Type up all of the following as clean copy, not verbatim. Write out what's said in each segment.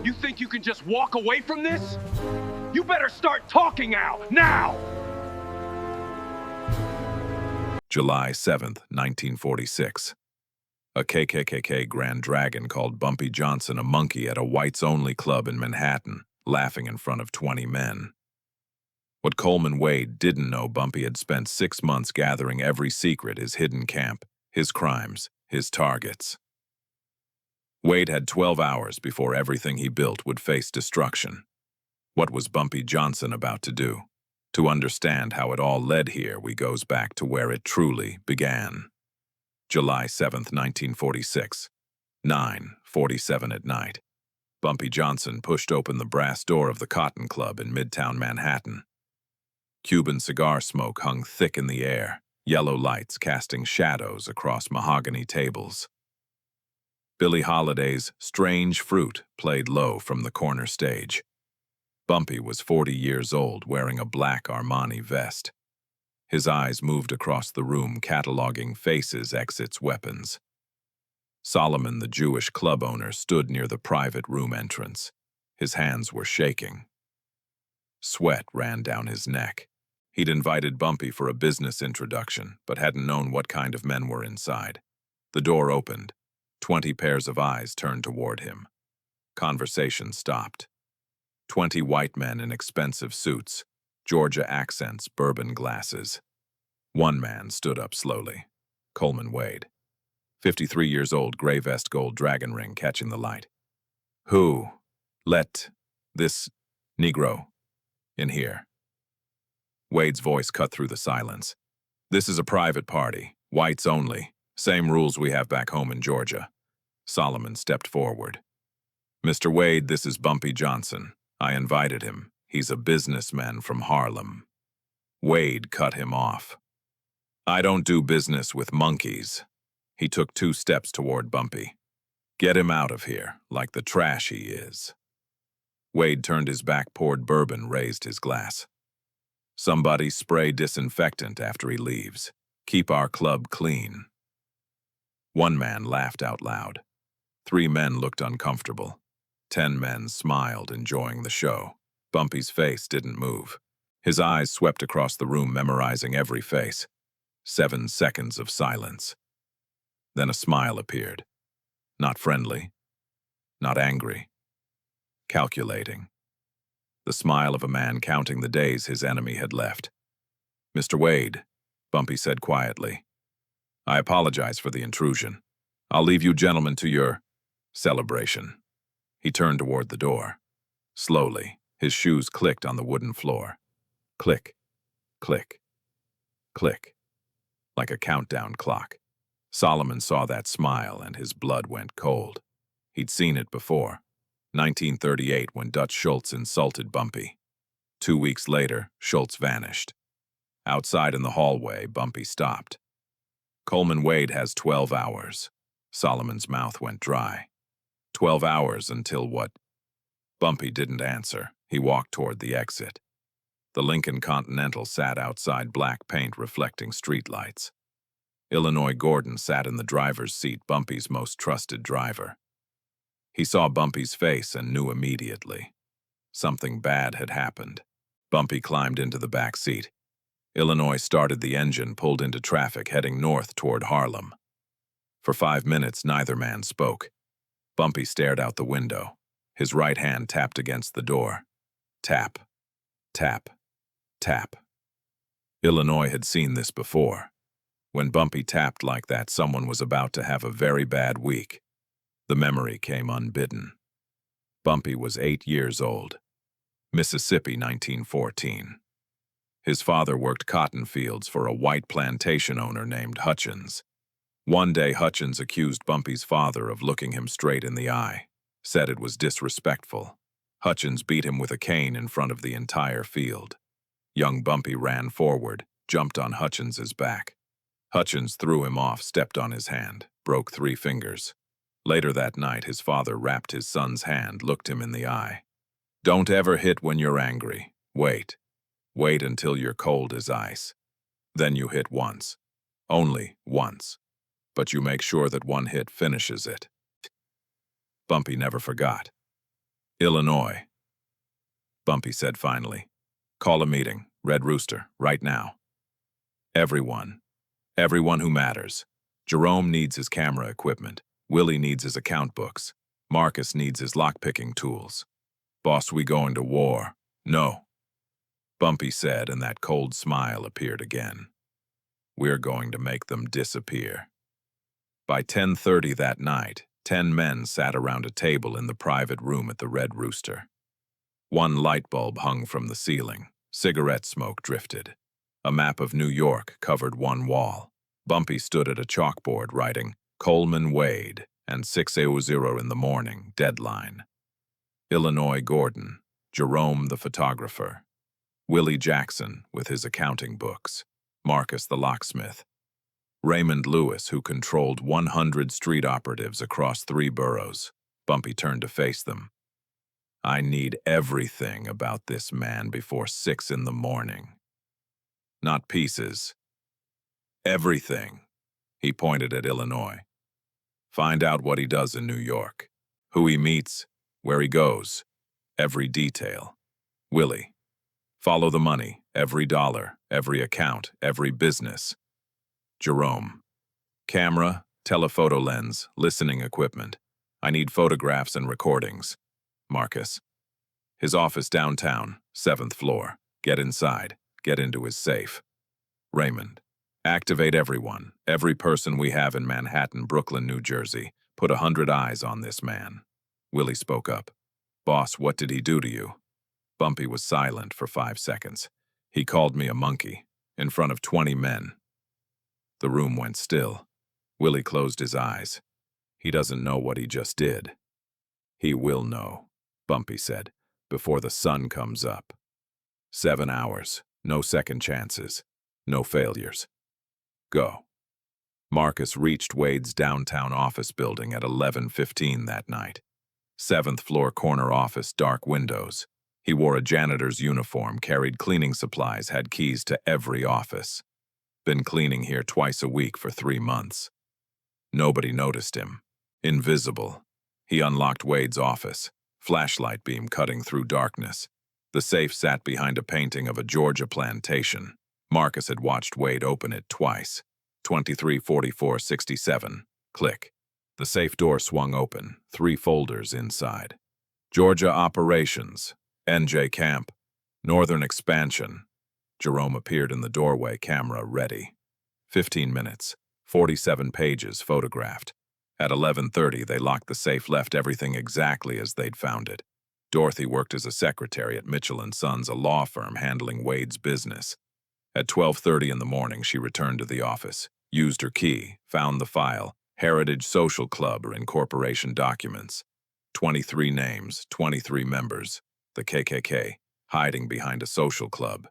You think you can just walk away from this? You better start talking now! July 7th, 1946. A KKK Grand Dragon called Bumpy Johnson a monkey at a whites-only club in Manhattan, laughing in front of 20 men. What Coleman Wade didn't know, Bumpy had spent 6 months gathering every secret, his hidden camp, his crimes, his targets. Wade had 12 hours before everything he built would face destruction. What was Bumpy Johnson about to do? To understand how it all led here, we goes back to where it truly began. July 7th, 1946, 9:47 at night. Bumpy Johnson pushed open the brass door of the Cotton Club in Midtown Manhattan. Cuban cigar smoke hung thick in the air, yellow lights casting shadows across mahogany tables. Billie Holiday's Strange Fruit played low from the corner stage. Bumpy was 40 years old, wearing a black Armani vest. His eyes moved across the room, cataloging faces, exits, weapons. Solomon, the Jewish club owner, stood near the private room entrance. His hands were shaking. Sweat ran down his neck. He'd invited Bumpy for a business introduction, but hadn't known what kind of men were inside. The door opened. 20 pairs of eyes turned toward him. Conversation stopped. 20 white men in expensive suits, Georgia accents, bourbon glasses. One man stood up slowly. Coleman Wade. 53 years old, gray vest, gold dragon ring catching the light. Who let this Negro in here? Wade's voice cut through the silence. This is a private party, whites only. Same rules we have back home in Georgia. Solomon stepped forward. Mr. Wade, this is Bumpy Johnson. I invited him. He's a businessman from Harlem. Wade cut him off. I don't do business with monkeys. He took 2 steps toward Bumpy. Get him out of here, like the trash he is. Wade turned his back, poured bourbon, raised his glass. Somebody spray disinfectant after he leaves. Keep our club clean. One man laughed out loud. 3 men looked uncomfortable. 10 men smiled, enjoying the show. Bumpy's face didn't move. His eyes swept across the room, memorizing every face. 7 seconds of silence. Then a smile appeared. Not friendly. Not angry. Calculating. The smile of a man counting the days his enemy had left. Mr. Wade, Bumpy said quietly. I apologize for the intrusion. I'll leave you gentlemen to your celebration. He turned toward the door. Slowly, his shoes clicked on the wooden floor. Click, click, click, like a countdown clock. Solomon saw that smile and his blood went cold. He'd seen it before. 1938, when Dutch Schultz insulted Bumpy. 2 weeks later, Schultz vanished. Outside in the hallway, Bumpy stopped. Coleman Wade has 12 hours. Solomon's mouth went dry. 12 hours until what? Bumpy didn't answer. He walked toward the exit. The Lincoln Continental sat outside, black paint reflecting streetlights. Illinois Gordon sat in the driver's seat, Bumpy's most trusted driver. He saw Bumpy's face and knew immediately. Something bad had happened. Bumpy climbed into the back seat. Illinois started the engine, pulled into traffic, heading north toward Harlem. For 5 minutes, neither man spoke. Bumpy stared out the window. His right hand tapped against the door. Tap, tap, tap. Illinois had seen this before. When Bumpy tapped like that, someone was about to have a very bad week. The memory came unbidden. Bumpy was 8 years old. Mississippi, 1914. His father worked cotton fields for a white plantation owner named Hutchins. One day, Hutchins accused Bumpy's father of looking him straight in the eye, said it was disrespectful. Hutchins beat him with a cane in front of the entire field. Young Bumpy ran forward, jumped on Hutchins's back. Hutchins threw him off, stepped on his hand, broke 3 fingers. Later that night, his father wrapped his son's hand, looked him in the eye. Don't ever hit when you're angry. Wait. Wait until you're cold as ice. Then you hit once. Only once. But you make sure that one hit finishes it. Bumpy never forgot. Illinois, Bumpy said finally. Call a meeting, Red Rooster, right now. Everyone. Everyone who matters. Jerome needs his camera equipment. Willie needs his account books. Marcus needs his lockpicking tools. Boss, we going to war? No, Bumpy said, and that cold smile appeared again. We're going to make them disappear. By 10:30 that night, 10 men sat around a table in the private room at the Red Rooster. One light bulb hung from the ceiling. Cigarette smoke drifted. A map of New York covered one wall. Bumpy stood at a chalkboard writing, Coleman Wade, and 6:00 in the morning, deadline. Illinois Gordon, Jerome the photographer, Willie Jackson with his accounting books, Marcus the locksmith, Raymond Lewis, who controlled 100 street operatives across 3 boroughs. Bumpy turned to face them. I need everything about this man before 6 in the morning. Not pieces. Everything. He pointed at Illinois. Find out what he does in New York, who he meets, where he goes, every detail. Willie. Follow the money, every dollar, every account, every business. Jerome. Camera, telephoto lens, listening equipment. I need photographs and recordings. Marcus. His office downtown, 7th floor. Get inside. Get into his safe. Raymond. Activate everyone, every person we have in Manhattan, Brooklyn, New Jersey. Put 100 eyes on this man. Willie spoke up. Boss, what did he do to you? Bumpy was silent for 5 seconds. He called me a monkey, in front of 20 men. The room went still. Willie closed his eyes. He doesn't know what he just did. He will know, Bumpy said, before the sun comes up. 7 hours, no second chances, no failures. Go. Marcus reached Wade's downtown office building at 11:15 that night. 7th floor corner office, dark windows. He wore a janitor's uniform, carried cleaning supplies, had keys to every office. Been cleaning here twice a week for 3 months. Nobody noticed him. Invisible. He unlocked Wade's office, flashlight beam cutting through darkness. The safe sat behind a painting of a Georgia plantation. Marcus had watched Wade open it twice. 234467. Click. The safe door swung open, 3 folders inside. Georgia Operations, NJ Camp, Northern Expansion. Jerome appeared in the doorway, camera ready. 15 minutes, 47 pages photographed. At 11:30, they locked the safe, left everything exactly as they'd found it. Dorothy worked as a secretary at Mitchell & Sons, a law firm handling Wade's business. At 12:30 in the morning, she returned to the office, used her key, found the file, Heritage Social Club or incorporation documents. 23 names, 23 members, the KKK, hiding behind a social club.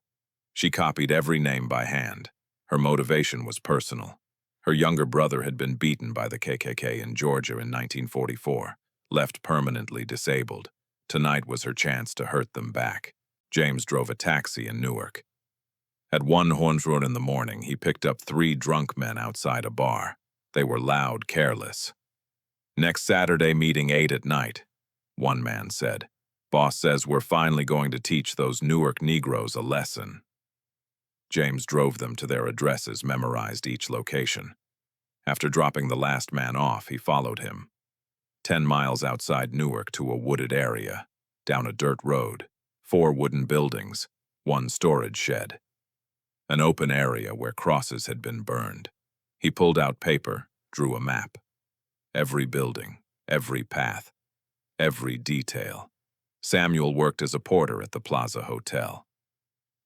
She copied every name by hand. Her motivation was personal. Her younger brother had been beaten by the KKK in Georgia in 1944, left permanently disabled. Tonight was her chance to hurt them back. James drove a taxi in Newark. At 1:00 in the morning, he picked up 3 drunk men outside a bar. They were loud, careless. Next Saturday, meeting 8 at night, one man said. Boss says we're finally going to teach those Newark Negroes a lesson. James drove them to their addresses, memorized each location. After dropping the last man off, he followed him. 10 miles outside Newark to a wooded area, down a dirt road, 4 wooden buildings, 1 storage shed. An open area where crosses had been burned. He pulled out paper, drew a map. Every building, every path, every detail. Samuel worked as a porter at the Plaza Hotel.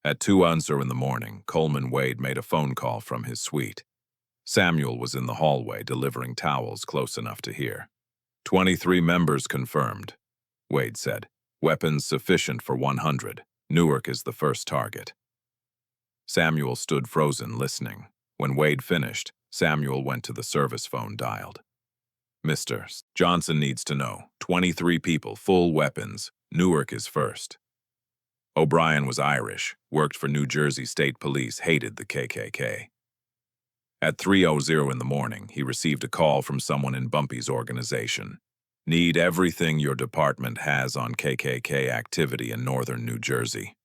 At 2:00 in the morning, Coleman Wade made a phone call from his suite. Samuel was in the hallway delivering towels close enough to hear. 23 members confirmed, Wade said. Weapons sufficient for 100. Newark is the first target. Samuel stood frozen, listening. When Wade finished, Samuel went to the service phone, dialed. Mr. Johnson needs to know. 23 people, full weapons. Newark is first. O'Brien was Irish, worked for New Jersey State Police, hated the KKK. At 3:00 in the morning, he received a call from someone in Bumpy's organization. Need everything your department has on KKK activity in northern New Jersey.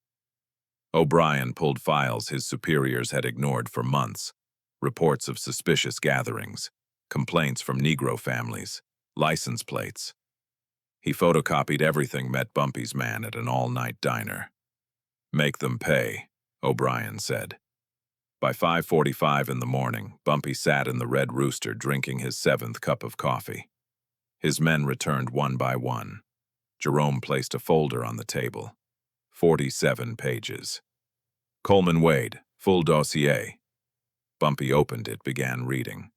O'Brien pulled files his superiors had ignored for months. Reports of suspicious gatherings, complaints from Negro families, license plates. He photocopied everything met Bumpy's man at an all-night diner. Make them pay, O'Brien said. By 5:45 in the morning, Bumpy sat in the Red Rooster drinking his 7th cup of coffee. His men returned one by one. Jerome placed a folder on the table. 47 pages. Coleman Wade, full dossier. Bumpy opened it, began reading.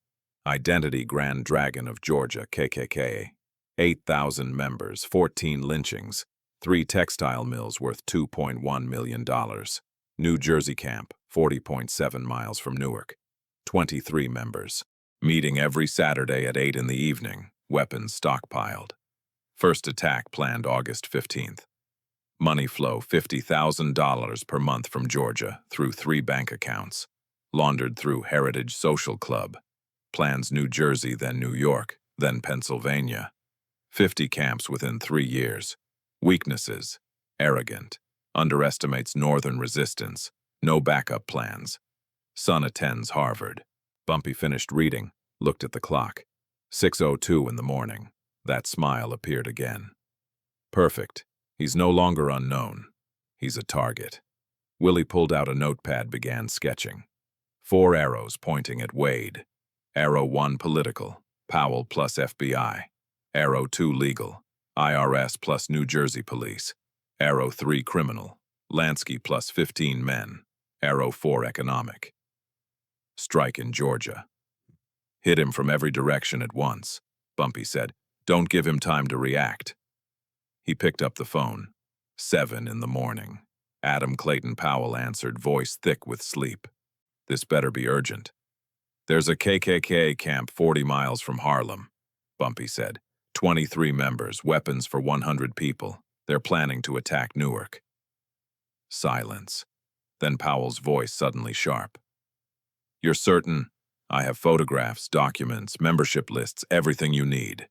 Identity Grand Dragon of Georgia, KKK. 8,000 members, 14 lynchings, 3 textile mills worth $2.1 million. New Jersey camp, 40.7 miles from Newark. 23 members. Meeting every Saturday at 8 in the evening. Weapons stockpiled. First attack planned August 15th. Money flow $50,000 per month from Georgia through 3 bank accounts. Laundered through Heritage Social Club. Plans New Jersey, then New York, then Pennsylvania. 50 camps within 3 years. Weaknesses. Arrogant. Underestimates northern resistance. No backup plans. Son attends Harvard. Bumpy finished reading, looked at the clock. 6:02 in the morning. That smile appeared again. Perfect. He's no longer unknown. He's a target. Willie pulled out a notepad, began sketching. 4 arrows pointing at Wade. Arrow 1 political, Powell plus FBI. Arrow 2 legal, IRS plus New Jersey police. Arrow 3 criminal, Lansky plus 15 men. Arrow 4 economic. Strike in Georgia. Hit him from every direction at once, Bumpy said. Don't give him time to react. He picked up the phone. 7 in the morning. Adam Clayton Powell answered, voice thick with sleep. This better be urgent. There's a KKK camp 40 miles from Harlem, Bumpy said. 23 members, weapons for 100 people. They're planning to attack Newark. Silence. Then Powell's voice suddenly sharp. You're certain? I have photographs, documents, membership lists, everything you need.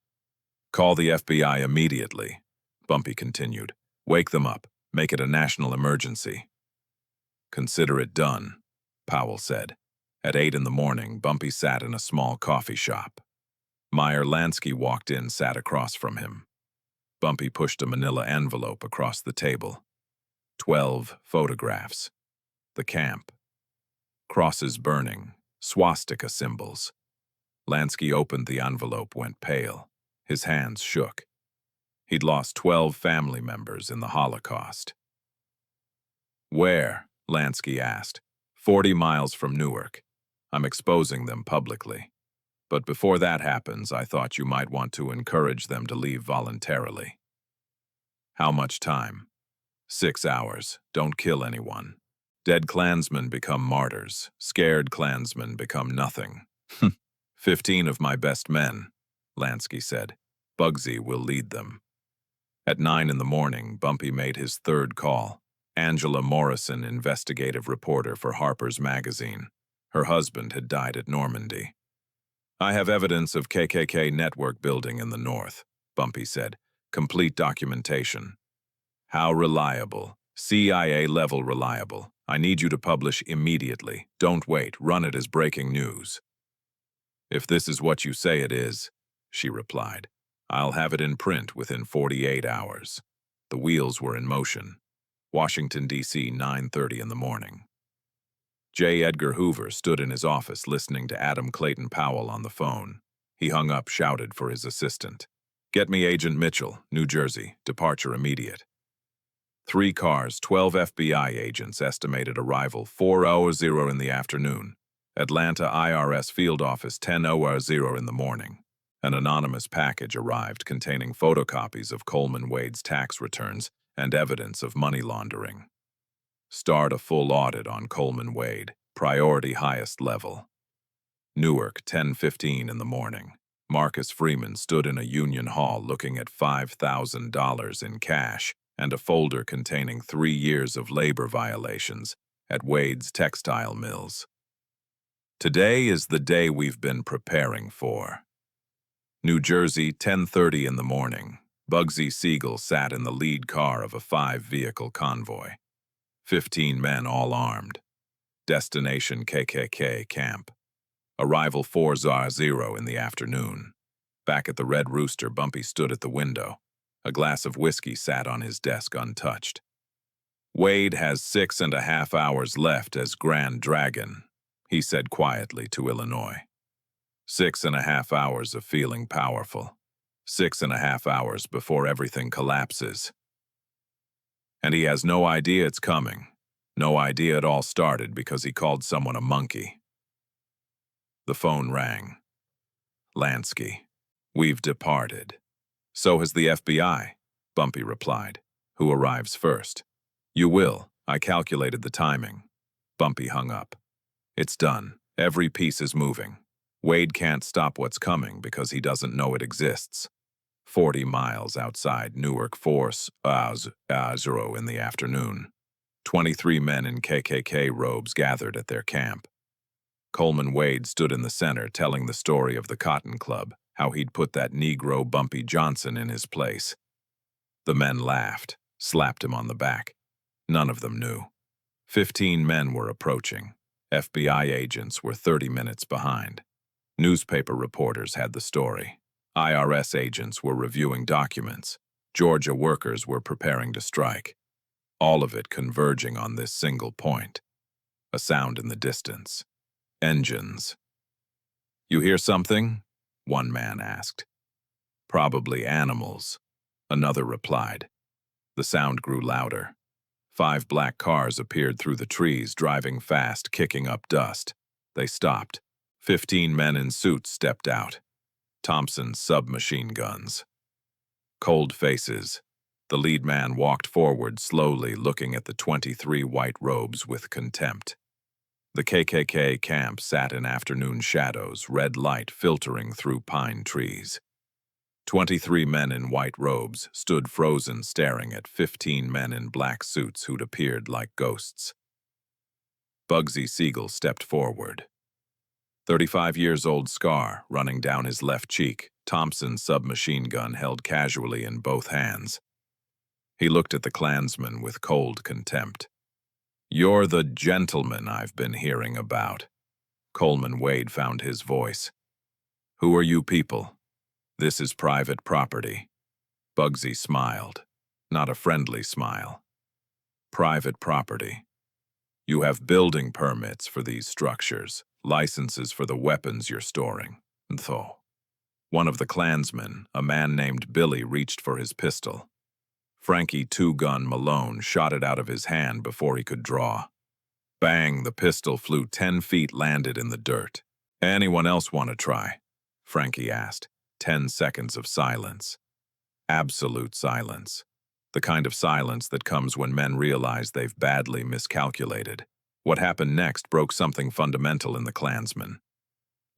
Call the FBI immediately, Bumpy continued. Wake them up. Make it a national emergency. Consider it done, Powell said. At 8 in the morning, Bumpy sat in a small coffee shop. Meyer Lansky walked in, sat across from him. Bumpy pushed a manila envelope across the table. 12 photographs. The camp. Crosses burning, swastika symbols. Lansky opened the envelope, went pale. His hands shook. He'd lost 12 family members in the Holocaust. Where? Lansky asked. 40 miles from Newark. I'm exposing them publicly. But before that happens, I thought you might want to encourage them to leave voluntarily. How much time? 6 hours. Don't kill anyone. Dead Klansmen become martyrs. Scared Klansmen become nothing. 15 of my best men, Lansky said. Bugsy will lead them. At 9 in the morning, Bumpy made his 3rd call. Angela Morrison, investigative reporter for Harper's Magazine. Her husband had died at Normandy. I have evidence of KKK network building in the north, Bumpy said. Complete documentation. How reliable? CIA-level reliable. I need you to publish immediately. Don't wait. Run it as breaking news. If this is what you say it is, she replied, I'll have it in print within 48 hours. The wheels were in motion. Washington, D.C., 9:30 in the morning. J. Edgar Hoover stood in his office listening to Adam Clayton Powell on the phone. He hung up, shouted for his assistant. Get me Agent Mitchell, New Jersey. Departure immediate. 3 cars, 12 FBI agents, estimated arrival 4:00 in the afternoon. Atlanta IRS field office 10:00 in the morning. An anonymous package arrived containing photocopies of Coleman Wade's tax returns and evidence of money laundering. Start a full audit on Coleman Wade, priority highest level. Newark, 10:15 in the morning. Marcus Freeman stood in a union hall looking at $5,000 in cash and a folder containing 3 years of labor violations at Wade's textile mills. Today is the day we've been preparing for. New Jersey, 10:30 in the morning. Bugsy Siegel sat in the lead car of a 5-vehicle convoy. 15 men all armed. Destination KKK camp. Arrival 4:00 in the afternoon. Back at the Red Rooster, Bumpy stood at the window. A glass of whiskey sat on his desk untouched. Wade has 6.5 hours left as Grand Dragon, he said quietly to Illinois. 6.5 hours of feeling powerful. 6.5 hours before everything collapses. And he has no idea it's coming. No idea it all started because he called someone a monkey. The phone rang. Lansky. We've departed. So has the FBI, Bumpy replied. Who arrives first? You will. I calculated the timing. Bumpy hung up. It's done. Every piece is moving. Wade can't stop what's coming because he doesn't know it exists. 40 miles outside Newark, 4:00 in the afternoon. 23 men in KKK robes gathered at their camp. Coleman Wade stood in the center telling the story of the Cotton Club, how he'd put that Negro Bumpy Johnson in his place. The men laughed, slapped him on the back. None of them knew. 15 men were approaching. FBI agents were 30 minutes behind. Newspaper reporters had the story. IRS agents were reviewing documents. Georgia workers were preparing to strike. All of it converging on this single point. A sound in the distance. Engines. You hear something? One man asked. Probably animals, another replied. The sound grew louder. 5 black cars appeared through the trees, driving fast, kicking up dust. They stopped. 15 men in suits stepped out. Thompson's submachine guns. Cold faces. The lead man walked forward slowly, looking at the 23 white robes with contempt. The KKK camp sat in afternoon shadows, red light filtering through pine trees. 23 men in white robes stood frozen, staring at 15 men in black suits who'd appeared like ghosts. Bugsy Siegel stepped forward. 35-year-old scar running down his left cheek, Thompson's submachine gun held casually in both hands. He looked at the Klansman with cold contempt. You're the gentleman I've been hearing about. Coleman Wade found his voice. Who are you people? This is private property. Bugsy smiled, not a friendly smile. Private property. You have building permits for these structures, licenses for the weapons you're storing. Though. One of the Klansmen, a man named Billy, reached for his pistol. Frankie Two-Gun Malone shot it out of his hand before he could draw. Bang, the pistol flew 10 feet, landed in the dirt. Anyone else want to try? Frankie asked. 10 seconds of silence. Absolute silence. The kind of silence that comes when men realize they've badly miscalculated. What happened next broke something fundamental in the Klansmen.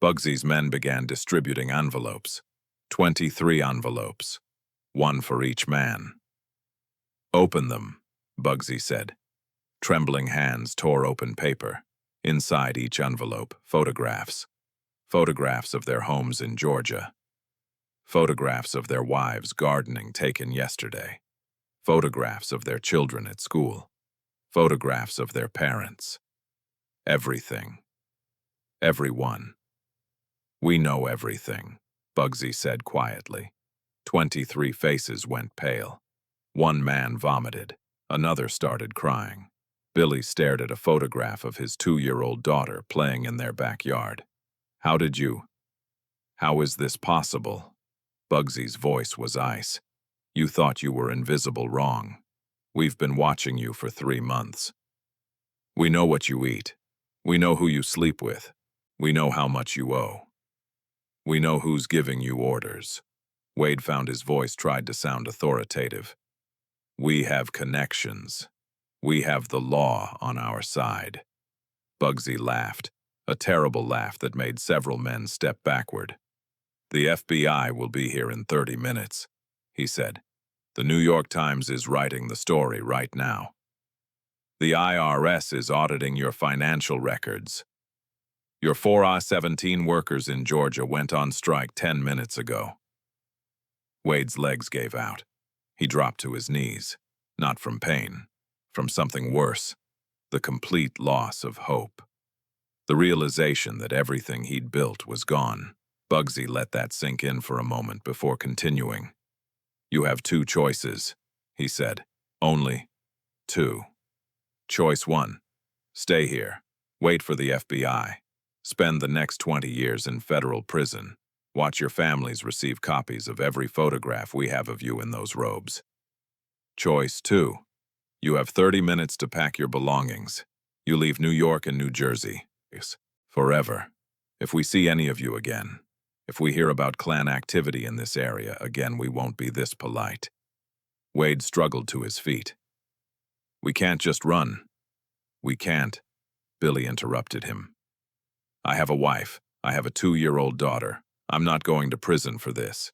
Bugsy's men began distributing envelopes. 23 envelopes. One for each man. Open them, Bugsy said. Trembling hands tore open paper. Inside each envelope, photographs. Photographs of their homes in Georgia. Photographs of their wives gardening taken yesterday. Photographs of their children at school. Photographs of their parents. Everything. Everyone. We know everything, Bugsy said quietly. 23 faces went pale. One man vomited. Another started crying. Billy stared at a photograph of his 2-year-old daughter playing in their backyard. How is this possible? Bugsy's voice was ice. You thought you were invisible wrong. We've been watching you for 3 months. We know what you eat. We know who you sleep with. We know how much you owe. We know who's giving you orders. Wade found his voice tried to sound authoritative. We have connections. We have the law on our side. Bugsy laughed, a terrible laugh that made several men step backward. The FBI will be here in 30 minutes, he said. The New York Times is writing the story right now. The IRS is auditing your financial records. Your 417 workers in Georgia went on strike 10 minutes ago. Wade's legs gave out. He dropped to his knees, not from pain, from something worse, the complete loss of hope. The realization that everything he'd built was gone. Bugsy let that sink in for a moment before continuing. You have two choices, he said. Only two. Choice one, stay here, wait for the FBI, spend the next 20 years in federal prison, watch your families receive copies of every photograph we have of you in those robes. Choice two, you have 30 minutes to pack your belongings. You leave New York and New Jersey. Forever. If we see any of you again, if we hear about Klan activity in this area again, we won't be this polite. Wade struggled to his feet. We can't just run. We can't, Billy interrupted him. I have a wife. I have a 2-year-old daughter. I'm not going to prison for this.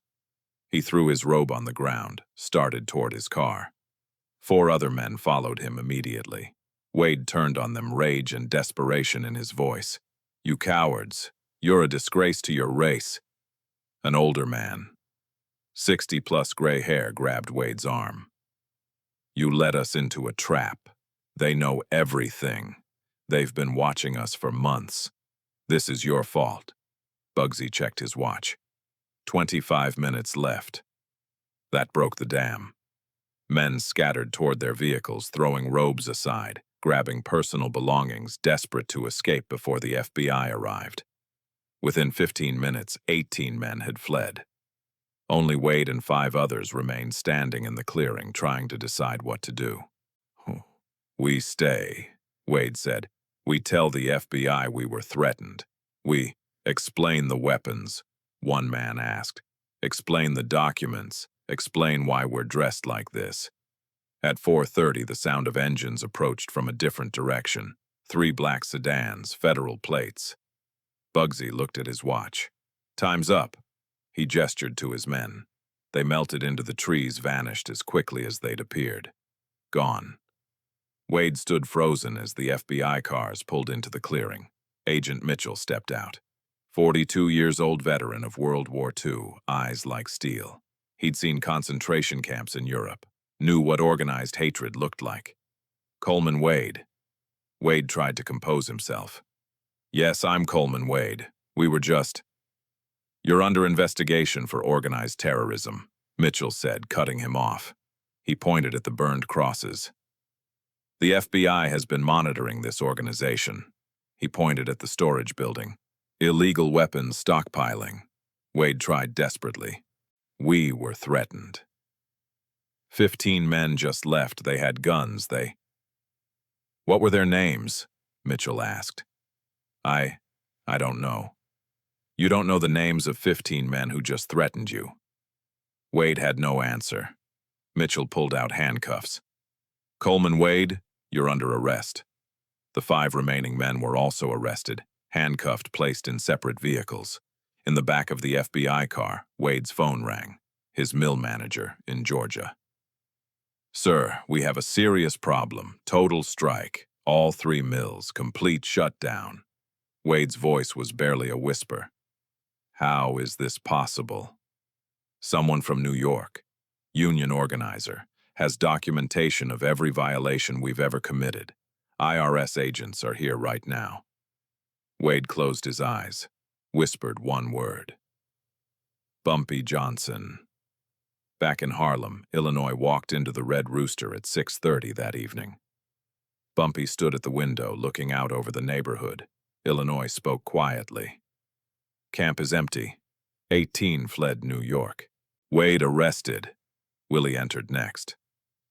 He threw his robe on the ground, started toward his car. 4 other men followed him immediately. Wade turned on them, rage and desperation in his voice. You cowards, you're a disgrace to your race. An older man, 60-plus gray hair, grabbed Wade's arm. You led us into a trap. They know everything. They've been watching us for months. This is your fault. Bugsy checked his watch. 25 minutes left. That broke the dam. Men scattered toward their vehicles, throwing robes aside, grabbing personal belongings, desperate to escape before the FBI arrived. Within 15 minutes, 18 men had fled. Only Wade and 5 others remained standing in the clearing, trying to decide what to do. We stay, Wade said. We tell the FBI we were threatened. We explain the weapons, one man asked. Explain the documents. Explain why we're dressed like this. At 4:30, the sound of engines approached from a different direction. 3 black sedans, federal plates. Bugsy looked at his watch. Time's up. He gestured to his men. They melted into the trees, vanished as quickly as they'd appeared. Gone. Wade stood frozen as the FBI cars pulled into the clearing. Agent Mitchell stepped out. 42-years-old veteran of World War II, eyes like steel. He'd seen concentration camps in Europe, knew what organized hatred looked like. Coleman Wade. Wade tried to compose himself. Yes, I'm Coleman Wade. We were just... You're under investigation for organized terrorism, Mitchell said, cutting him off. He pointed at the burned crosses. The FBI has been monitoring this organization. He pointed at the storage building. Illegal weapons stockpiling. Wade tried desperately. We were threatened. 15 men just left. They had guns. What were their names? Mitchell asked. I don't know. You don't know the names of 15 men who just threatened you. Wade had no answer. Mitchell pulled out handcuffs. Coleman Wade, you're under arrest. The 5 remaining men were also arrested, handcuffed, placed in separate vehicles. In the back of the FBI car, Wade's phone rang. His mill manager in Georgia. Sir, we have a serious problem. Total strike. All 3 mills. Complete shutdown. Wade's voice was barely a whisper. How is this possible? Someone from New York, union organizer, has documentation of every violation we've ever committed. IRS agents are here right now. Wade closed his eyes, whispered one word. Bumpy Johnson. Back in Harlem, Illinois walked into the Red Rooster at 6:30 that evening. Bumpy stood at the window looking out over the neighborhood. Illinois spoke quietly. Camp is empty. 18 fled New York. Wade arrested. Willie entered next.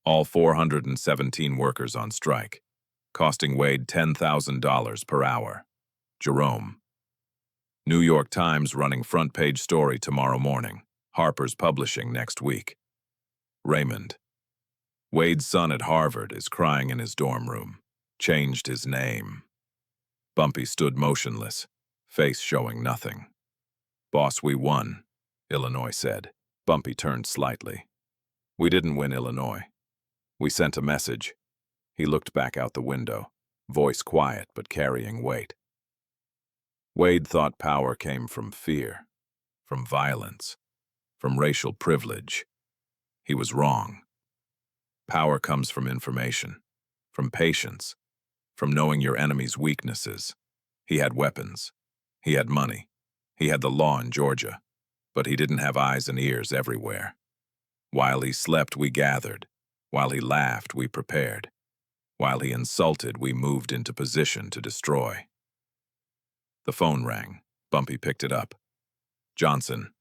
All 417 workers on strike, costing Wade $10,000 per hour. Jerome. New York Times running front page story tomorrow morning. Harper's Publishing next week. Raymond. Wade's son at Harvard is crying in his dorm room. Changed his name. Bumpy stood motionless, face showing nothing. Boss, we won, Illinois said. Bumpy turned slightly. We didn't win, Illinois. We sent a message. He looked back out the window, voice quiet but carrying weight. Wade thought power came from fear, from violence, from racial privilege. He was wrong. Power comes from information, from patience, from knowing your enemy's weaknesses. He had weapons. He had money. He had the law in Georgia, but he didn't have eyes and ears everywhere. While he slept, we gathered. While he laughed, we prepared. While he insulted, we moved into position to destroy. The phone rang. Bumpy picked it up. Johnson.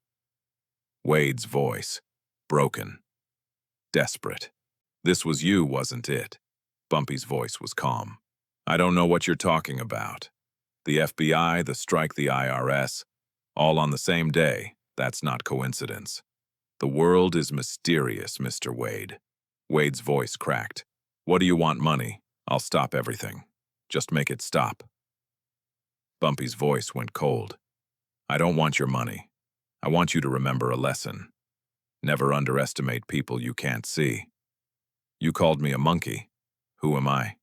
Wade's voice. Broken. Desperate. This was you, wasn't it? Bumpy's voice was calm. I don't know what you're talking about. The FBI, the strike, the IRS, all on the same day. That's not coincidence. The world is mysterious, Mr. Wade. Wade's voice cracked. What do you want, money? I'll stop everything. Just make it stop. Bumpy's voice went cold. I don't want your money. I want you to remember a lesson. Never underestimate people you can't see. You called me a monkey. Who am I?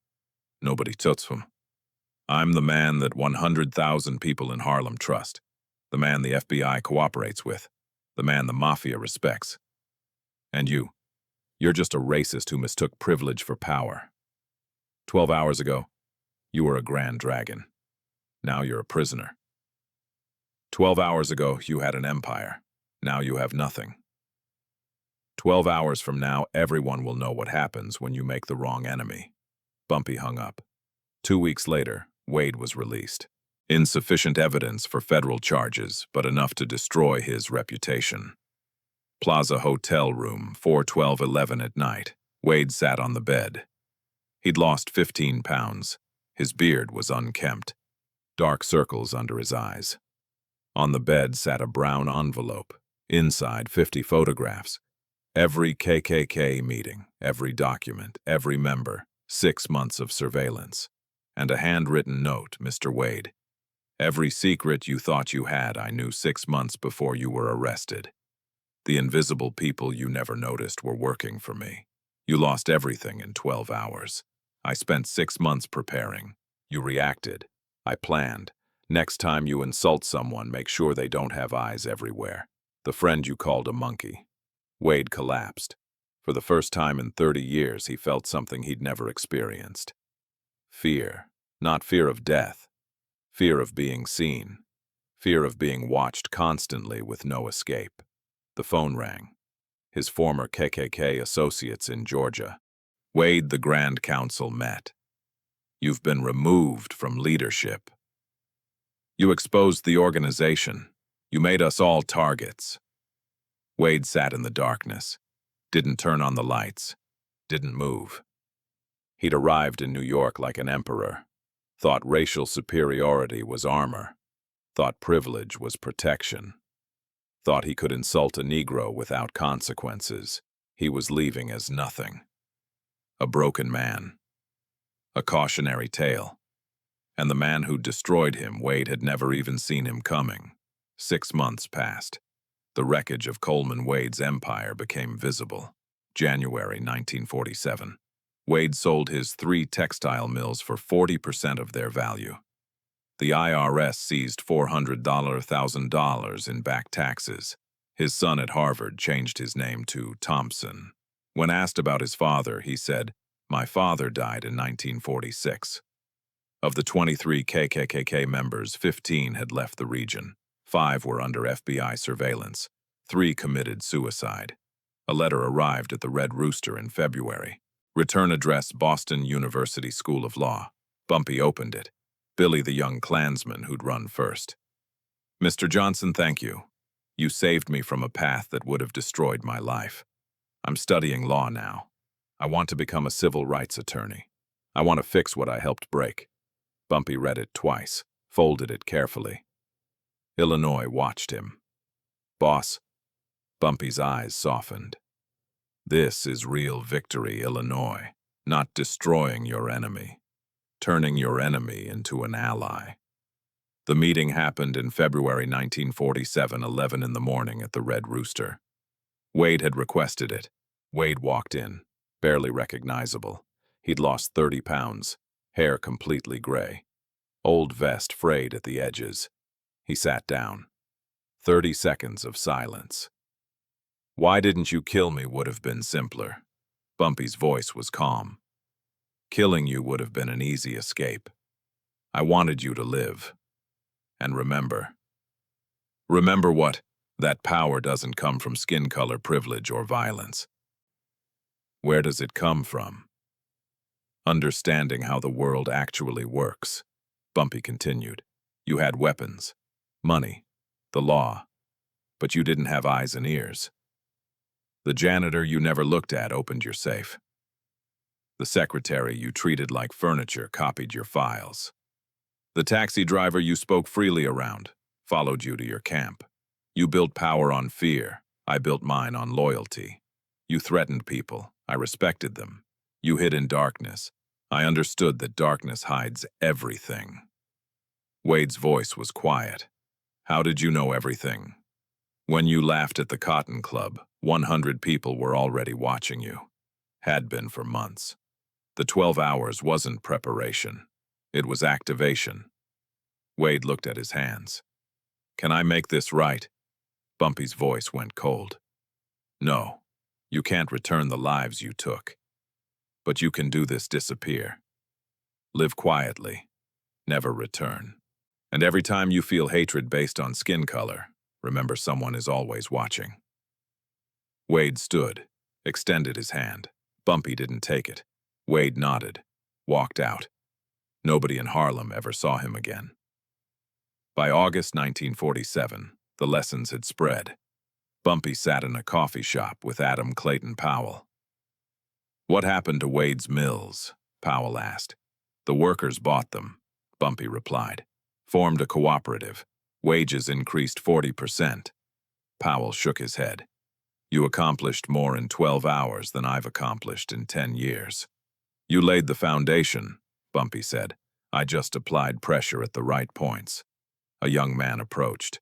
Nobody toots him. I'm the man that 100,000 people in Harlem trust. The man the FBI cooperates with. The man the mafia respects. And you're just a racist who mistook privilege for power. 12 hours ago, you were a grand dragon. Now you're a prisoner. 12 hours ago, you had an empire. Now you have nothing. 12 hours from now, everyone will know what happens when you make the wrong enemy. Bumpy hung up. 2 weeks later, Wade was released. Insufficient evidence for federal charges, but enough to destroy his reputation. Plaza Hotel room, 4/12/11 at night. Wade sat on the bed. He'd lost 15 pounds. His beard was unkempt. Dark circles under his eyes. On the bed sat a brown envelope. Inside, 50 photographs. Every KKK meeting, every document, every member, 6 months of surveillance. And a handwritten note, Mr. Wade. Every secret you thought you had, I knew 6 months before you were arrested. The invisible people you never noticed were working for me. You lost everything in 12 hours. I spent 6 months preparing. You reacted. I planned. Next time you insult someone, make sure they don't have eyes everywhere. The friend you called a monkey. Wade collapsed. For the first time in 30 years, he felt something he'd never experienced. Fear. Not fear of death. Fear of being seen. Fear of being watched constantly with no escape. The phone rang. His former KKK associates in Georgia. Wade, the Grand Council met. You've been removed from leadership. You exposed the organization. You made us all targets. Wade sat in the darkness. Didn't turn on the lights. Didn't move. He'd arrived in New York like an emperor. Thought racial superiority was armor. Thought privilege was protection. Thought he could insult a Negro without consequences. He was leaving as nothing. A broken man. A cautionary tale. And the man who destroyed him, Wade had never even seen him coming. 6 months passed. The wreckage of Coleman Wade's empire became visible. January 1947. Wade sold his 3 textile mills for 40% of their value. The IRS seized $400,000 in back taxes. His son at Harvard changed his name to Thompson. When asked about his father, he said, "My father died in 1946. Of the 23 KKK members, 15 had left the region. 5 were under FBI surveillance. 3 committed suicide. A letter arrived at the Red Rooster in February. Return address, Boston University School of Law. Bumpy opened it. Billy, the young Klansman who'd run first. Mr. Johnson, thank you. You saved me from a path that would have destroyed my life. I'm studying law now. I want to become a civil rights attorney. I want to fix what I helped break." Bumpy read it twice, folded it carefully. Illinois watched him. "Boss." Bumpy's eyes softened. "This is real victory, Illinois. Not destroying your enemy. Turning your enemy into an ally." The meeting happened in February 1947, 11 in the morning at the Red Rooster. Wade had requested it. Wade walked in, barely recognizable. He'd lost 30 pounds, hair completely gray. Old vest frayed at the edges. He sat down. 30 seconds of silence. Why didn't you kill me would have been simpler. Bumpy's voice was calm. Killing you would have been an easy escape. I wanted you to live. And remember. Remember what? That power doesn't come from skin color, privilege, or violence. Where does it come from? Understanding how the world actually works. Bumpy continued. You had weapons, money, the law, but you didn't have eyes and ears. The janitor you never looked at opened your safe. The secretary you treated like furniture copied your files. The taxi driver you spoke freely around followed you to your camp. You built power on fear. I built mine on loyalty. You threatened people. I respected them. You hid in darkness. I understood that darkness hides everything. Wade's voice was quiet. How did you know everything? When you laughed at the Cotton Club, 100 people were already watching you. Had been for months. The 12 hours wasn't preparation. It was activation. Wade looked at his hands. Can I make this right? Bumpy's voice went cold. No, you can't return the lives you took. But you can do this disappear. Live quietly. Never return. And every time you feel hatred based on skin color, remember someone is always watching. Wade stood, extended his hand. Bumpy didn't take it. Wade nodded, walked out. Nobody in Harlem ever saw him again. By August 1947, the lessons had spread. Bumpy sat in a coffee shop with Adam Clayton Powell. What happened to Wade's mills? Powell asked. The workers bought them, Bumpy replied. Formed a cooperative. Wages increased 40%. Powell shook his head. You accomplished more in 12 hours than I've accomplished in 10 years. You laid the foundation, Bumpy said. I just applied pressure at the right points. A young man approached.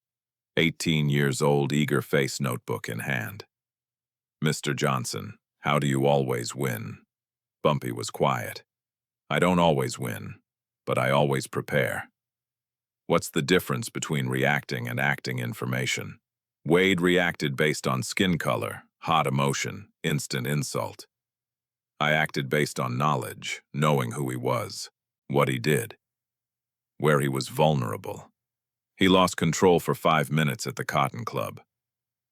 18 years old, eager face, notebook in hand. Mr. Johnson, how do you always win? Bumpy was quiet. I don't always win, but I always prepare. What's the difference between reacting and acting information? Wade reacted based on skin color, hot emotion, instant insult. I acted based on knowledge, knowing who he was, what he did, where he was vulnerable. He lost control for 5 minutes at the Cotton Club.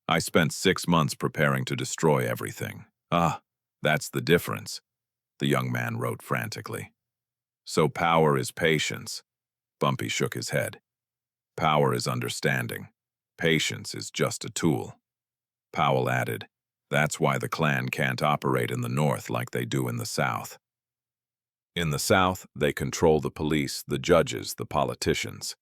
I spent 6 months preparing to destroy everything. Ah, that's the difference, the young man wrote frantically. So power is patience. Bumpy shook his head. Power is understanding. Patience is just a tool. Powell added, that's why the Klan can't operate in the North like they do in the South. In the South, they control the police, the judges, the politicians.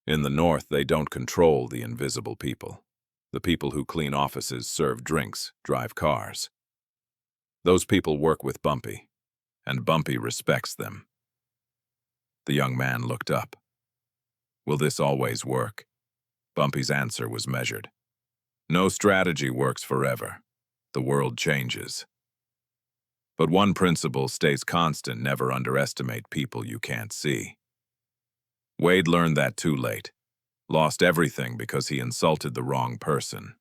In the North, they don't control the invisible people. The people who clean offices, serve drinks, drive cars. Those people work with Bumpy, and Bumpy respects them. The young man looked up. Will this always work? Bumpy's answer was measured. No strategy works forever. The world changes. But one principle stays constant: never underestimate people you can't see. Wade learned that too late. Lost everything because he insulted the wrong person.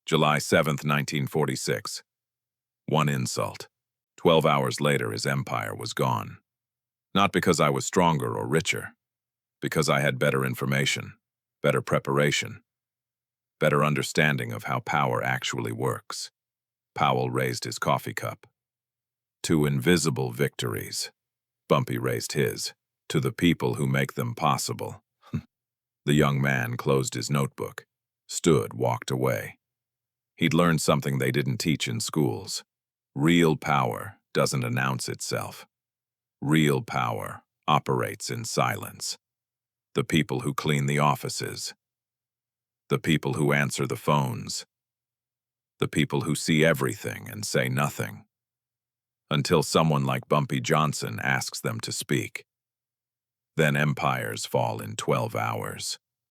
July 7th, 1946. One insult. 12 hours later, his empire was gone. Not because I was stronger or richer. Because I had better information, better preparation, better understanding of how power actually works. Powell raised his coffee cup. To invisible victories. Bumpy raised his. To the people who make them possible. The young man closed his notebook, stood, walked away. He'd learned something they didn't teach in schools. Real power doesn't announce itself. Real power operates in silence. The people who clean the offices. The people who answer the phones. The people who see everything and say nothing. Until someone like Bumpy Johnson asks them to speak. Then empires fall in 12 hours.